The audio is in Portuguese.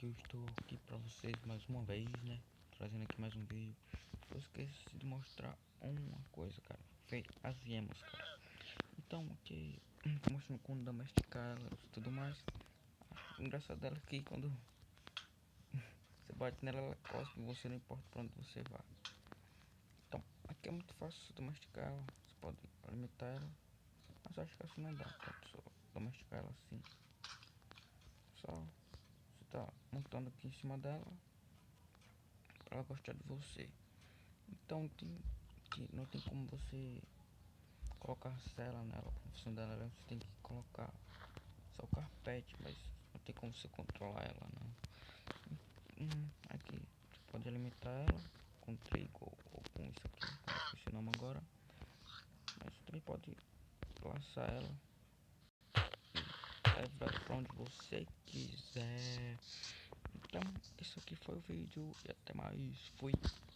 que eu estou aqui pra vocês mais uma vez, né? Trazendo aqui mais um vídeo. Eu esqueci de mostrar uma coisa, cara. Foi as iemas, cara. Então, aqui, mostrando como domesticar elas e tudo mais. O engraçado dela é que quando você bate nela, ela cospe e você não importa pra onde você vá. Então, aqui é muito fácil domesticar ela. Você pode alimentar ela. Mas eu acho que assim não dá pra só domesticar ela assim. Só você tá montando aqui em cima dela pra ela gostar de você. Então não tem como você colocar cela nela. A função dela você tem que colocar só o carpete, mas não tem como você controlar ela não. Aqui você pode alimentar ela com trigo ou com isso aqui, não esqueci o nome agora. Mas você também pode laçar ela e levar pra onde você quiser. Então esse aqui foi o vídeo e até mais. Fui.